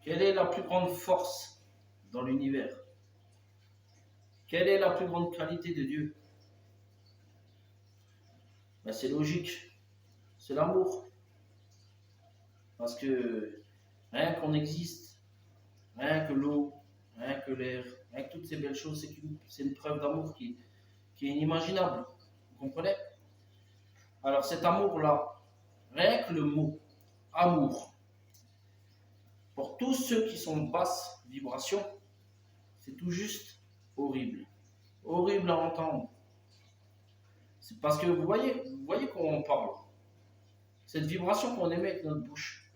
Quelle est la plus grande force dans l'univers? Quelle est la plus grande qualité de Dieu? Ben, c'est logique, c'est l'amour. Parce que rien qu'on existe, rien que l'eau, rien que l'air, rien que toutes ces belles choses, c'est une preuve d'amour qui est inimaginable. Vous comprenez? Alors cet amour-là, rien que le mot amour, pour tous ceux qui sont basse vibration, c'est tout juste horrible. Horrible à entendre. C'est parce que vous voyez comment on parle. Cette vibration qu'on émet avec notre bouche,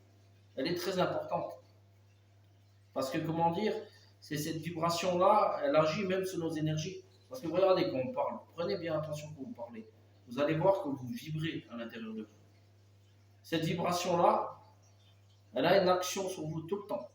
elle est très importante. Parce que, comment dire, c'est cette vibration-là, elle agit même sur nos énergies. Parce que regardez quand on parle, prenez bien attention quand vous parlez. Vous allez voir que vous vibrez à l'intérieur de vous. Cette vibration-là, elle a une action sur vous tout le temps.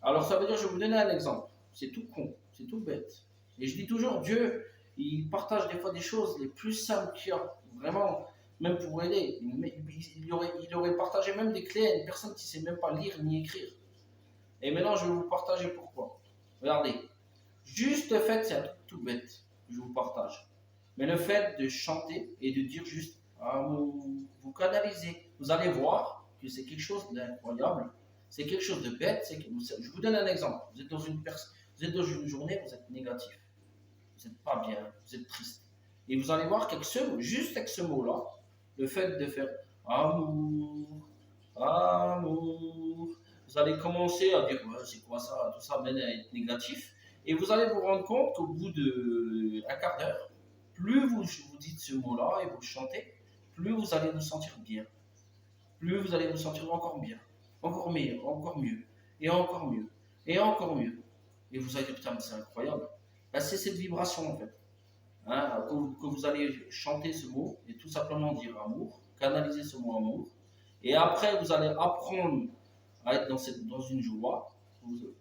Alors ça veut dire, je vais vous donner un exemple. C'est tout con, c'est tout bête. Et je dis toujours, Dieu, il partage des fois des choses les plus simples qu'il y a. Vraiment, même pour aider. Il aurait partagé même des clés à une personne qui ne sait même pas lire ni écrire. Et maintenant, je vais vous partager pourquoi. Regardez, juste le fait, c'est un truc tout bête que je vous partage. Mais le fait de chanter et de dire juste, vous canalisez, vous allez voir que c'est quelque chose d'incroyable, c'est quelque chose de bête. Je vous donne un exemple. Vous êtes dans une journée, vous êtes négatif, vous n'êtes pas bien, vous êtes triste. Et vous allez voir juste avec ce mot-là, le fait de faire amour, amour, vous allez commencer à dire ouais, c'est quoi ça, tout ça, même à être négatif. Et vous allez vous rendre compte qu'au bout d'un quart d'heure, plus vous dites ce mot-là et vous le chantez, plus vous allez vous sentir bien. Plus vous allez vous sentir encore bien, encore meilleur, encore mieux, et encore mieux, et encore mieux. Et vous allez dire putain, mais c'est incroyable. Ben, c'est cette vibration en fait. Hein, que vous allez chanter ce mot et tout simplement dire amour, canaliser ce mot amour. Et après, vous allez apprendre à être dans une joie.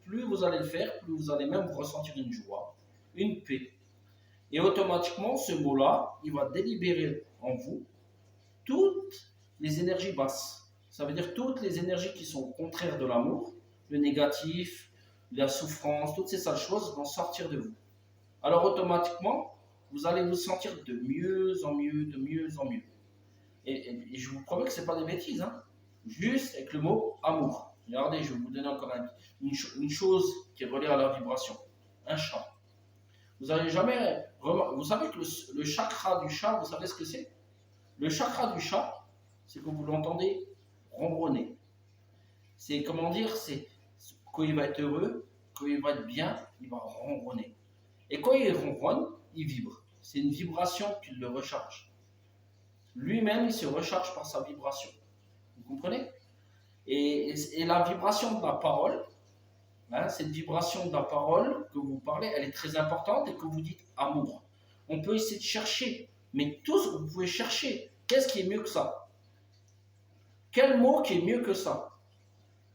Plus vous allez le faire, plus vous allez même ressentir une joie, une paix. Et automatiquement, ce mot-là, il va délibérer en vous toutes les énergies basses. Ça veut dire toutes les énergies qui sont contraires de l'amour, le négatif, la souffrance, toutes ces sales choses vont sortir de vous. Alors automatiquement, vous allez vous sentir de mieux en mieux, de mieux en mieux. Et je vous promets que ce n'est pas des bêtises, hein. Juste avec le mot amour. Regardez, je vais vous donner encore une chose qui est reliée à la vibration. Un chat. Vous n'avez jamais remarqué, vous savez que le chakra du chat, vous savez ce que c'est? Le chakra du chat, c'est que vous l'entendez ronronner. C'est comment dire, c'est quand il va être heureux, quand il va être bien, il va ronronner. Et quand il ronronne, il vibre. C'est une vibration qui le recharge. Lui-même, il se recharge par sa vibration. Vous comprenez? Et la vibration de la parole, hein, cette vibration de la parole que vous parlez, elle est très importante et que vous dites amour. On peut essayer de chercher, mais tous, vous pouvez chercher. Qu'est-ce qui est mieux que ça? Quel mot qui est mieux que ça?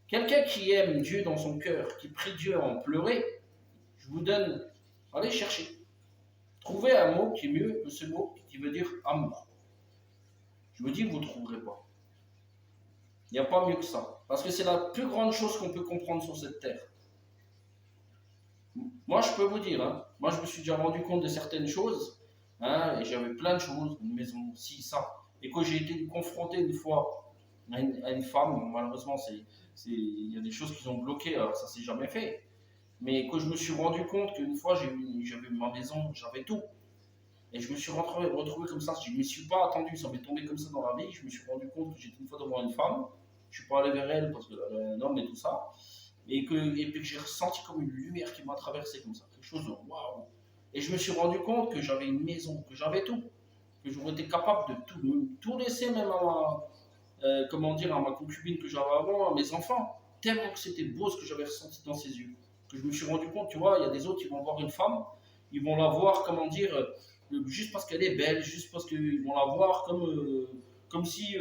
Quelqu'un qui aime Dieu dans son cœur, qui prie Dieu en pleurer, je vous donne, allez chercher. Trouvez un mot qui est mieux que ce mot qui veut dire amour. Je vous dis que vous ne trouverez pas. Il n'y a pas mieux que ça. Parce que c'est la plus grande chose qu'on peut comprendre sur cette terre. Moi, je peux vous dire, hein, moi, je me suis déjà rendu compte de certaines choses, hein, et j'avais plein de choses, une maison, ci, ça. Et quand j'ai été confronté une fois à une femme, bon, malheureusement, il y a des choses qui ont bloqué, alors ça s'est jamais fait. Mais quand je me suis rendu compte qu'une fois, j'avais ma maison, j'avais tout. Et je me suis retrouvé comme ça, je ne m'y suis pas attendu, ça m'est tombé comme ça dans la vie. Je me suis rendu compte que j'étais une fois devant une femme, je ne suis pas allé vers elle parce qu'elle avait un homme et tout ça. Et puis que j'ai ressenti comme une lumière qui m'a traversé comme ça, quelque chose de waouh. Et je me suis rendu compte que j'avais une maison, que j'avais tout, que j'aurais été capable de tout laisser, même à comment dire, à ma concubine que j'avais avant, à mes enfants, tellement que c'était beau ce que j'avais ressenti dans ses yeux. Que je me suis rendu compte, tu vois, il y a des autres qui vont voir une femme, ils vont la voir, comment dire, juste parce qu'elle est belle, juste parce qu'ils vont la voir comme si,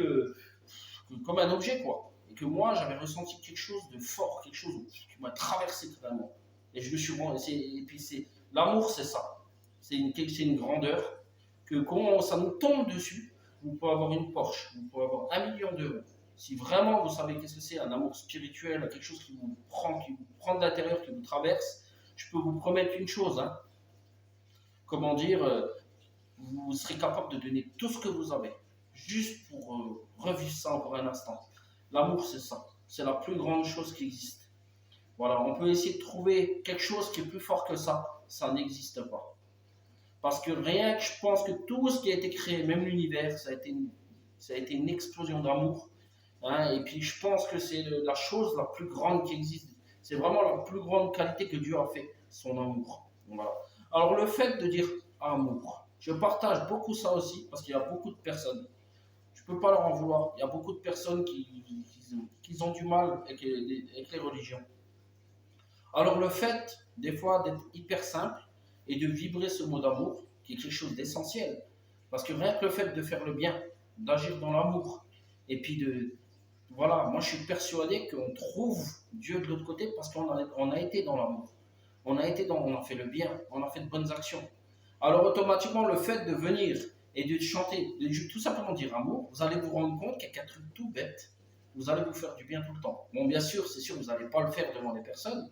comme un objet, quoi. Et que moi, j'avais ressenti quelque chose de fort, quelque chose qui m'a traversé totalement. Et je me suis rendu, et puis l'amour, c'est ça. C'est une grandeur que quand ça nous tombe dessus, vous pouvez avoir une Porsche, vous pouvez avoir 1 million d'euros. Si vraiment vous savez qu'est-ce que c'est un amour spirituel, quelque chose qui vous prend de l'intérieur, qui vous traverse, je peux vous promettre une chose, hein. Comment dire, vous serez capable de donner tout ce que vous avez, juste pour revivre ça encore un instant. L'amour, c'est ça. C'est la plus grande chose qui existe. Voilà, on peut essayer de trouver quelque chose qui est plus fort que ça n'existe pas. Parce que rien que je pense que tout ce qui a été créé, même l'univers, ça a été une explosion d'amour. Hein, et puis je pense que c'est la chose la plus grande qui existe. C'est vraiment la plus grande qualité que Dieu a fait, son amour. Voilà. Alors le fait de dire amour, je partage beaucoup ça aussi parce qu'il y a beaucoup de personnes, je ne peux pas leur en vouloir, il y a beaucoup de personnes qui ont du mal avec les religions. Alors le fait, des fois, d'être hyper simple et de vibrer ce mot d'amour, qui est quelque chose d'essentiel, parce que rien que le fait de faire le bien, d'agir dans l'amour, et puis voilà, moi je suis persuadé qu'on trouve Dieu de l'autre côté parce qu'on a été dans l'amour. On a fait le bien, on a fait de bonnes actions. Alors automatiquement, le fait de venir et de chanter, de tout simplement dire amour, vous allez vous rendre compte qu'avec un truc tout bête, vous allez vous faire du bien tout le temps. Bon, bien sûr, c'est sûr, vous n'allez pas le faire devant les personnes,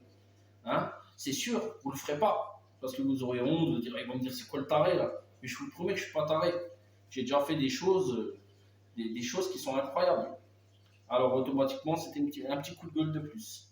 hein, c'est sûr, vous ne le ferez pas, parce que vous aurez honte de dire, ils vont me dire, c'est quoi le taré là? Mais je vous promets que je ne suis pas taré. J'ai déjà fait des choses, des choses qui sont incroyables. Alors automatiquement, c'était un petit coup de gueule de plus.